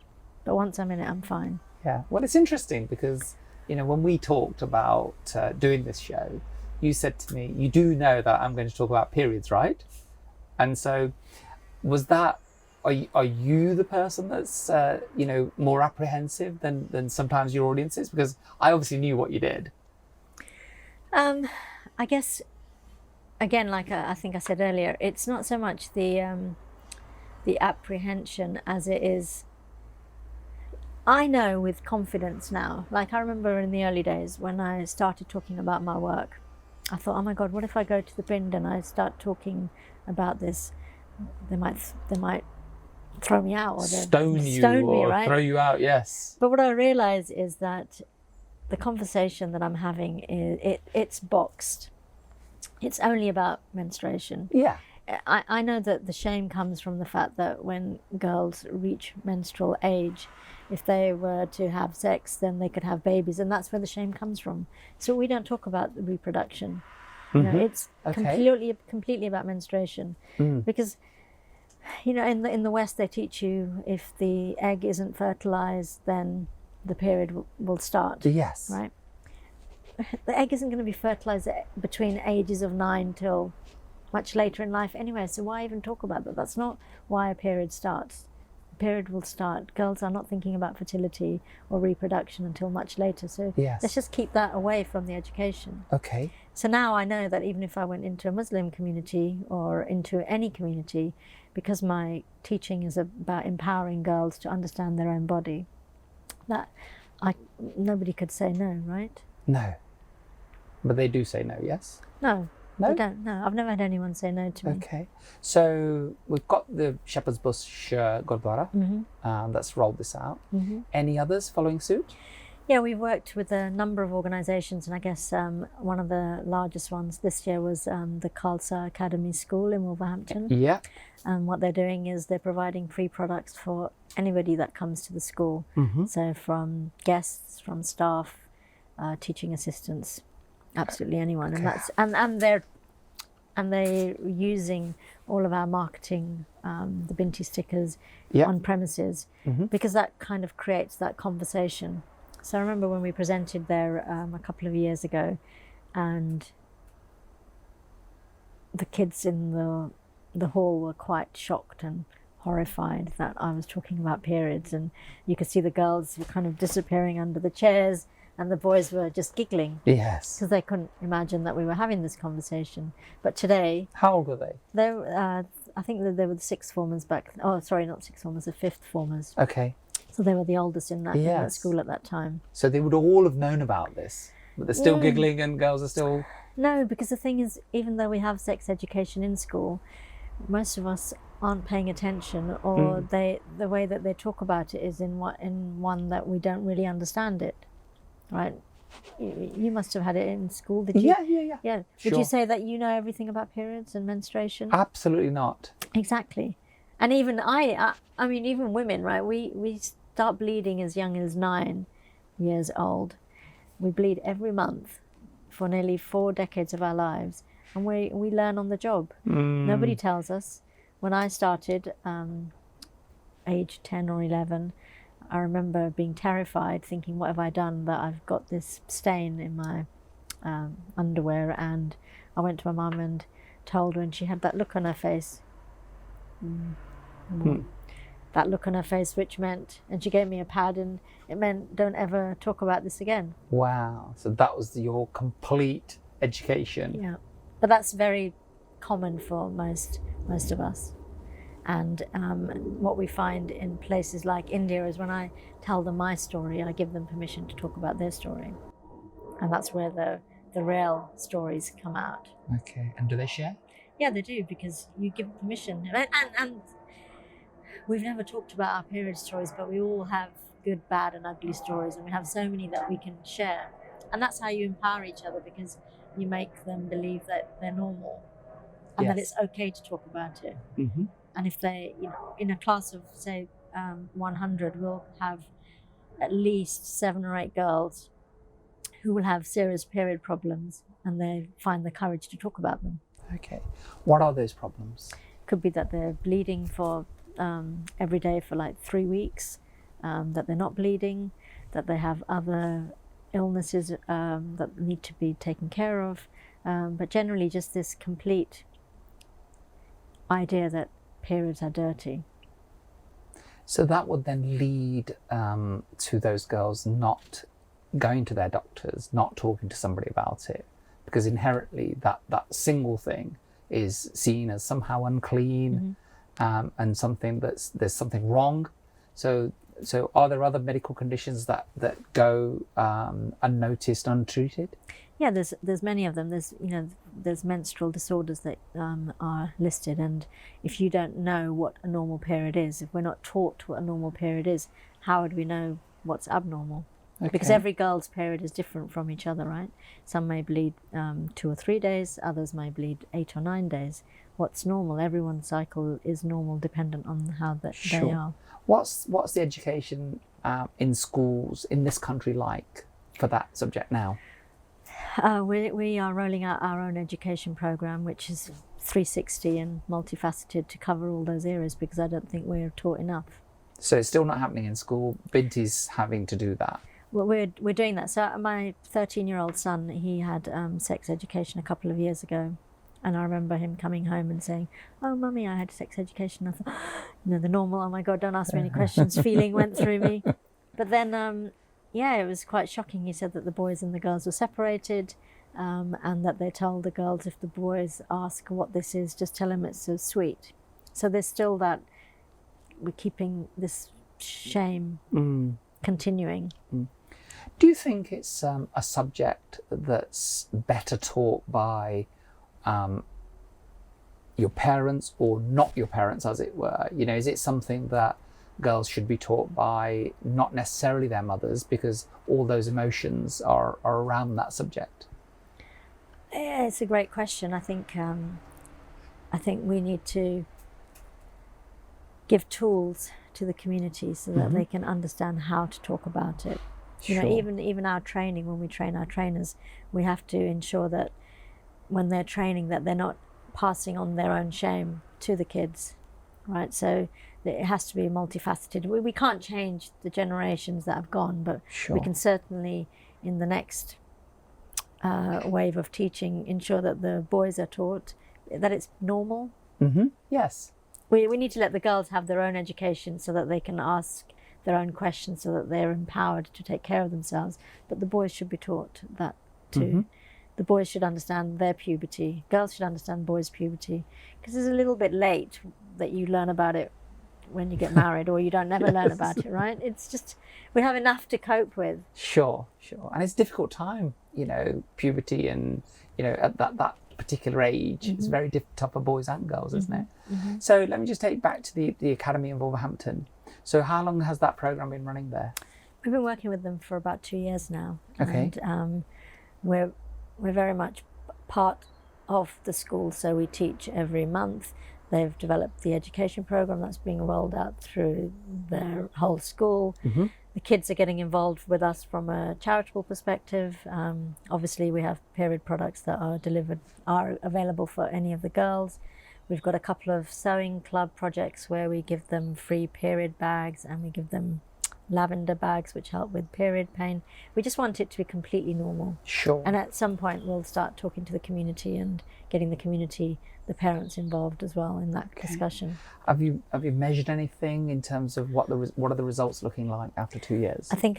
But once I'm in it, I'm fine. Yeah. Well, it's interesting because when we talked about doing this show, you said to me, you do know that I'm going to talk about periods, right? And so was that, are you the person that's, more apprehensive than sometimes your audience is? Because I obviously knew what you did. I guess, again, like I think I said earlier, it's not so much the apprehension as it is, I know with confidence now. Like I remember in the early days when I started talking about my work, I thought, oh my God, what if I go to the Pind and I start talking about this? They might throw me out, or stone me, right? Throw you out. Yes. But what I realize is that the conversation that I'm having it's boxed. It's only about menstruation. Yeah. I know that the shame comes from the fact that when girls reach menstrual age, if they were to have sex, then they could have babies, and that's where the shame comes from. So we don't talk about the reproduction. It's completely about menstruation, because in the West they teach you if the egg isn't fertilized, then the period will start. Yes. Right. The egg isn't going to be fertilized between ages of 9 till much later in life anyway, so why even talk about that? That's not why a period starts. A period will start. Girls are not thinking about fertility or reproduction until much later, so let's just keep that away from the education. Okay. So now I know that even if I went into a Muslim community or into any community, because my teaching is about empowering girls to understand their own body, that nobody could say no, right? No. But they do say no, yes? No. No? They don't. No, I've never had anyone say no to me. Okay. So we've got the Shepherd's Bush Gurdwara that's rolled this out. Any others following suit? Yeah, we've worked with a number of organisations, and I guess one of the largest ones this year was the Khalsa Academy School in Wolverhampton. Yeah. And what they're doing is they're providing free products for anybody that comes to the school. So from guests, from staff, teaching assistants, absolutely anyone. And that's they're using all of our marketing, the Binti stickers on premises, because that kind of creates that conversation. So I remember when we presented there a couple of years ago, and the kids in the hall were quite shocked and horrified that I was talking about periods, and you could see the girls were kind of disappearing under the chairs, and the boys were just giggling. Yes. Because they couldn't imagine that we were having this conversation. But today... How old were they? I think that they were the sixth formers back... Oh, sorry, not sixth formers, the fifth formers. Okay. So they were the oldest in that school at that time. So they would all have known about this, but they're still giggling and girls are still... No, because the thing is, even though we have sex education in school, most of us aren't paying attention, or the way that they talk about it is in one that we don't really understand it, right? You must have had it in school, did you? Yeah. Would you say that you know everything about periods and menstruation? Absolutely not. Exactly. And even I mean, even women, right? We start bleeding as young as 9 years old. We bleed every month for nearly 4 decades of our lives, and we learn on the job. Nobody tells us. When I started, age 10 or 11, I remember being terrified, thinking, what have I done that I've got this stain in my underwear? And I went to my mum and told her, and she had that look on her face. That look on her face, which meant, and she gave me a pad, and it meant, don't ever talk about this again. Wow. So that was your complete education. Yeah. But that's very common for most of us. And what we find in places like India is when I tell them my story, I give them permission to talk about their story. And that's where the real stories come out. Okay. And do they share? Yeah, they do, because you give permission. And we've never talked about our period stories, but we all have good, bad, and ugly stories, and we have so many that we can share. And that's how you empower each other, because you make them believe that they're normal and that it's okay to talk about it. And if they, in a class of, say, 100, we'll have at least 7 or 8 girls who will have serious period problems, and they find the courage to talk about them. Okay. What are those problems? Could be that they're bleeding for every day for like 3 weeks, that they're not bleeding, that they have other illnesses that need to be taken care of, but generally just this complete idea that periods are dirty. So that would then lead to those girls not going to their doctors, not talking to somebody about it, because inherently that single thing is seen as somehow unclean, and something there's something wrong. So are there other medical conditions that go unnoticed, untreated? Yeah, there's many of them. There's menstrual disorders that are listed, and if you don't know what a normal period is, if we're not taught what a normal period is, how would we know what's abnormal? Okay. Because every girl's period is different from each other, right? Some may bleed 2 or 3 days, others may bleed 8 or 9 days. What's normal? Everyone's cycle is normal, dependent on how they are. What's the education in schools in this country like for that subject now? We are rolling out our own education program, which is 360 and multifaceted to cover all those areas, because I don't think we're taught enough. So it's still not happening in school. Binti's having to do that. Well, we're doing that. So my 13-year-old son, he had sex education a couple of years ago, and I remember him coming home and saying, "Oh, mummy, I had sex education." I thought, the normal, "Oh my God, don't ask me any questions" feeling went through me. But then, it was quite shocking. He said that the boys and the girls were separated, and that they told the girls, if the boys ask what this is, just tell them it's so sweet. So there's still that, we're keeping this shame continuing. Do you think it's a subject that's better taught by your parents or not your parents, as it were? Is it something that girls should be taught by not necessarily their mothers, because all those emotions are around that subject? Yeah, it's a great question. I think we need to give tools to the community so that they can understand how to talk about it. You know, even our training, when we train our trainers, we have to ensure that when they're training, that they're not passing on their own shame to the kids, right? So it has to be multifaceted. We can't change the generations that have gone, but we can certainly, in the next wave of teaching, ensure that the boys are taught that it's normal. Yes. We need to let the girls have their own education so that they can ask their own questions, so that they're empowered to take care of themselves. But the boys should be taught that too. The boys should understand their puberty. Girls should understand boys' puberty, because it's a little bit late that you learn about it when you get married, or you don't never learn about it, right? It's just, we have enough to cope with. Sure. And it's a difficult time, you know, puberty, and, you know, at that particular age, it's very tough for boys and girls, isn't it? So let me just take back to the Academy in Wolverhampton. So how long has that program been running there? We've been working with them for about 2 years now. Okay. And we're very much part of the school, so we teach every month. They've developed the education program that's being rolled out through their whole school. The kids are getting involved with us from a charitable perspective. Obviously, we have period products that are available for any of the girls. We've got a couple of sewing club projects where we give them free period bags, and we give them lavender bags which help with period pain. We just want it to be completely normal. Sure. And at some point we'll start talking to the community and getting the community, the parents, involved as well in that discussion. Have you measured anything in terms of what are the results looking like after 2 years? I think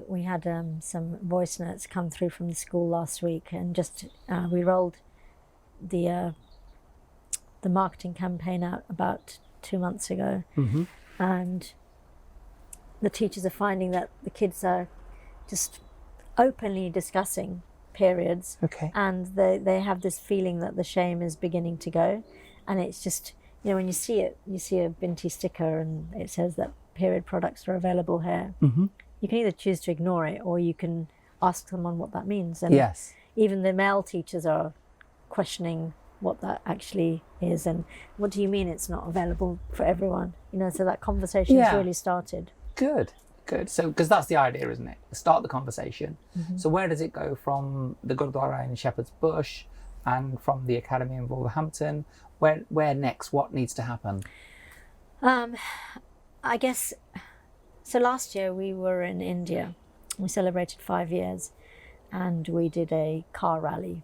we had some voice notes come through from the school last week, and just we rolled the marketing campaign out about 2 months ago, and the teachers are finding that the kids are just openly discussing periods, and they have this feeling that the shame is beginning to go. And it's just, you know, when you see it, you see a Binti sticker and it says that period products are available here. You can either choose to ignore it, or you can ask someone what that means. And even the male teachers are questioning what that actually is, and what do you mean it's not available for everyone? You know, so that conversation has really started. Good. So, because that's the idea, isn't it? Start the conversation. So where does it go from the Gurdwara in Shepherd's Bush and from the Academy in Wolverhampton? Where next? What needs to happen? I guess, so last year we were in India. We celebrated 5 years, and we did a car rally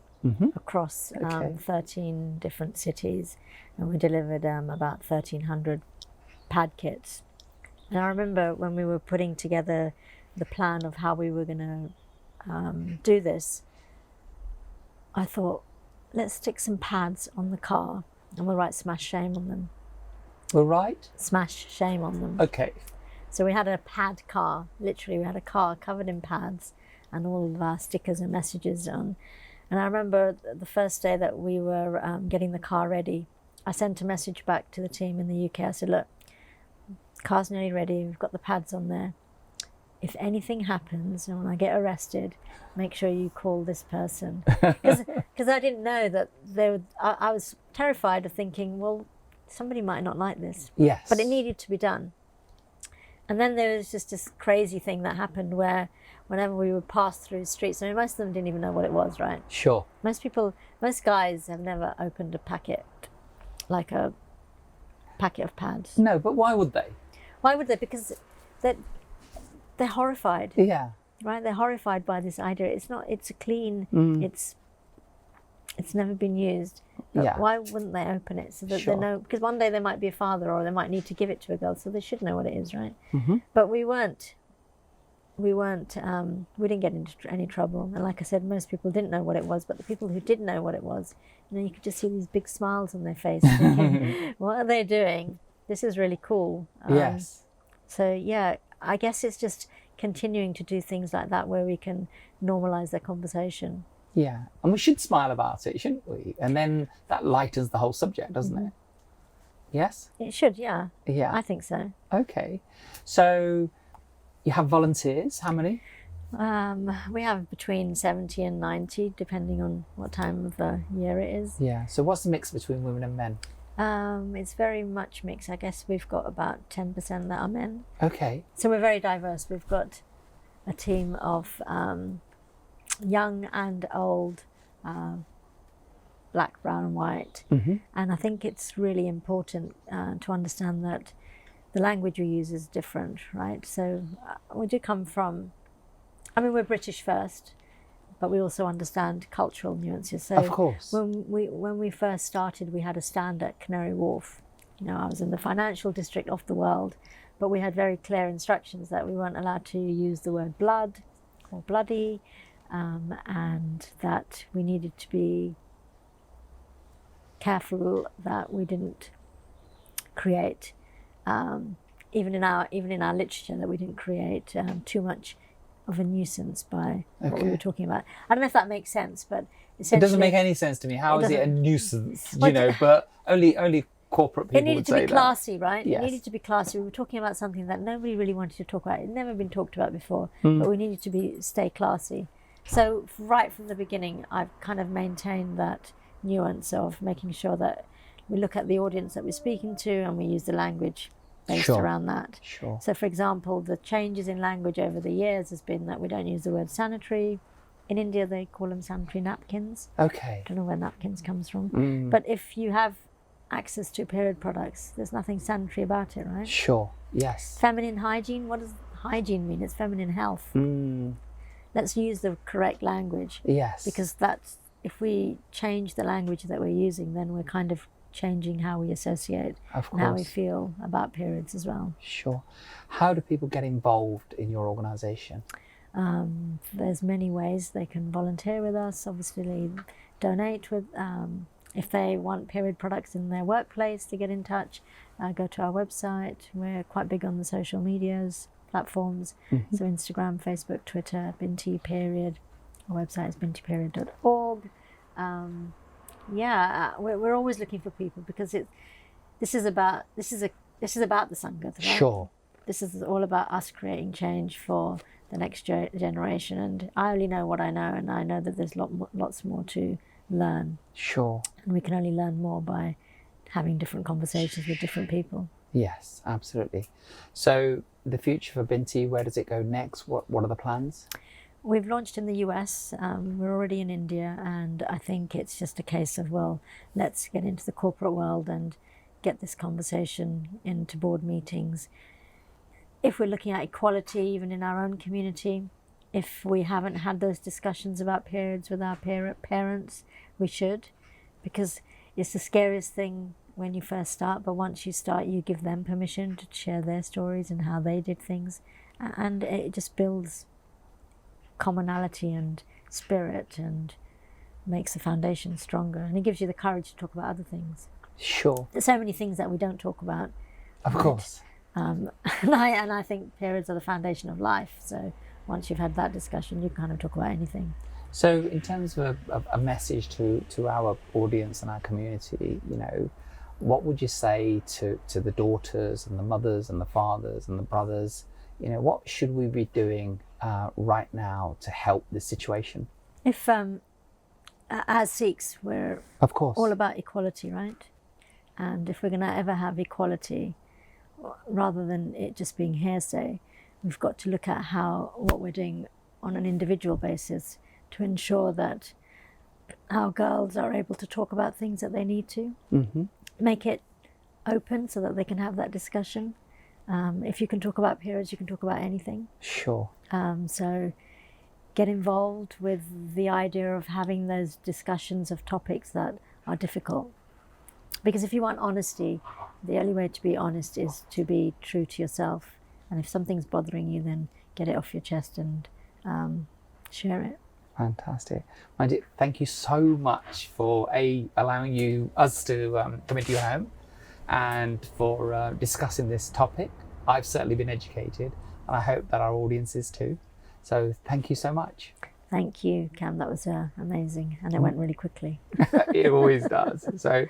across 13 different cities, and we delivered about 1,300 pad kits. And I remember when we were putting together the plan of how we were going to do this, I thought, let's stick some pads on the car and we'll write smash shame on them. We'll write? Smash shame on them. Okay. So we had a pad car, literally we had a car covered in pads and all of our stickers and messages on. And I remember the first day that we were getting the car ready, I sent a message back to the team in the UK. I said, look, car's nearly ready, we've got the pads on there. If anything happens and when I get arrested, make sure you call this person. Because I didn't know that I was terrified of thinking, well, somebody might not like this. Yes. But it needed to be done. And then there was just this crazy thing that happened where whenever we would pass through streets, I mean, most of them didn't even know what it was, right? Sure. Most guys have never opened a packet, like a packet of pads. No, but why would they? Why would they? Because they're horrified. Yeah. Right? They're horrified by this idea. It's a clean, it's never been used. But why wouldn't they open it so that they know? Because one day they might be a father or they might need to give it to a girl, so they should know what it is, right? But we didn't get into any trouble. And like I said, most people didn't know what it was, but the people who did know what it was, you know, you could just see these big smiles on their face thinking, what are they doing? This is really cool. Yes. So yeah, I guess it's just continuing to do things like that where we can normalize their conversation. Yeah, and we should smile about it, shouldn't we? And then that lightens the whole subject, doesn't it? Yes? It should, yeah. Yeah. I think so. Okay. So you have volunteers, how many? We have between 70 and 90, depending on what time of the year it is. Yeah. So what's the mix between women and men? It's very much mixed. I guess we've got about 10% that are men. Okay. So we're very diverse. We've got a team of young and old, black, brown and white. Mm-hmm. And I think it's really important to understand that the language we use is different, right? So we do come from, I mean, we're British first, but we also understand cultural nuances. So Of course. when we first started, we had a stand at Canary Wharf. You know, I was in the financial district of the world, but we had very clear instructions that we weren't allowed to use the word blood or bloody, and that we needed to be careful that we didn't create, even in our literature, that we didn't create too much of a nuisance by what we were talking about. I don't know if that makes sense, but essentially, it doesn't make any sense to me. How is it a nuisance? Well, you know, but only corporate people it needed would to say be that. classy, right? Yes. It needed to be classy. We were talking about something that nobody really wanted to talk about. It'd never been talked about before, but we needed to stay classy. So right from the beginning, I've kind of maintained that nuance of making sure that we look at the audience that we're speaking to and we use the language based around that. Sure. So, for example, the changes in language over the years has been that we don't use the word sanitary. In India, they call them sanitary napkins. Okay. I don't know where napkins comes from. But if you have access to period products, there's nothing sanitary about it, right? Sure. Yes. Feminine hygiene, what does hygiene mean? It's feminine health. Let's use the correct language. Yes. Because that's, if we change the language that we're using, then we're kind of changing how we associate and how we feel about periods as well. Sure. How do people get involved in your organisation? There's many ways. They can volunteer with us, obviously donate with, if they want period products in their workplace, to get in touch, go to our website. We're quite big on the social medias platforms, so Instagram, Facebook, Twitter, Binti Period. Our website is bintiperiod.org. We're always looking for people, because this is about the Sangat, right? Sure. This is all about us creating change for the next generation, and I only know what I know, and I know that there's lots more to learn. Sure. And we can only learn more by having different conversations with different people. Yes, absolutely. So the future for Binti, where does it go next? What are the plans? We've launched in the US, we're already in India, and I think it's just a case of, well, let's get into the corporate world and get this conversation into board meetings. If we're looking at equality, even in our own community, if we haven't had those discussions about periods with our parents, we should, because it's the scariest thing when you first start, but once you start, you give them permission to share their stories and how they did things, and it just builds commonality and spirit and makes the foundation stronger, and it gives you the courage to talk about other things. Sure. There's so many things that we don't talk about. Of course. And I think periods are the foundation of life, so once you've had that discussion, you can kind of talk about anything. So in terms of a message to our audience and our community, you know, what would you say to the daughters and the mothers and the fathers and the brothers? You know, what should we be doing right now to help this situation? If as Sikhs, we're of course all about equality, right? And if we're going to ever have equality, rather than it just being hearsay, we've got to look at what we're doing on an individual basis to ensure that our girls are able to talk about things that they need to. Make it open so that they can have that discussion. If you can talk about periods, you can talk about anything. Sure. So get involved with the idea of having those discussions of topics that are difficult. Because if you want honesty, the only way to be honest is to be true to yourself. And if something's bothering you, then get it off your chest and share it. Fantastic. Manjit, thank you so much for allowing us to come into your home and for discussing this topic. I've certainly been educated, and I hope that our audience is too. So thank you so much. Thank you, Cam. That was amazing, and it went really quickly. It always does. So,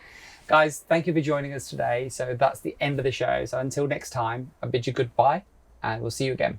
guys, thank you for joining us today. So that's the end of the show. So until next time, I bid you goodbye, and we'll see you again.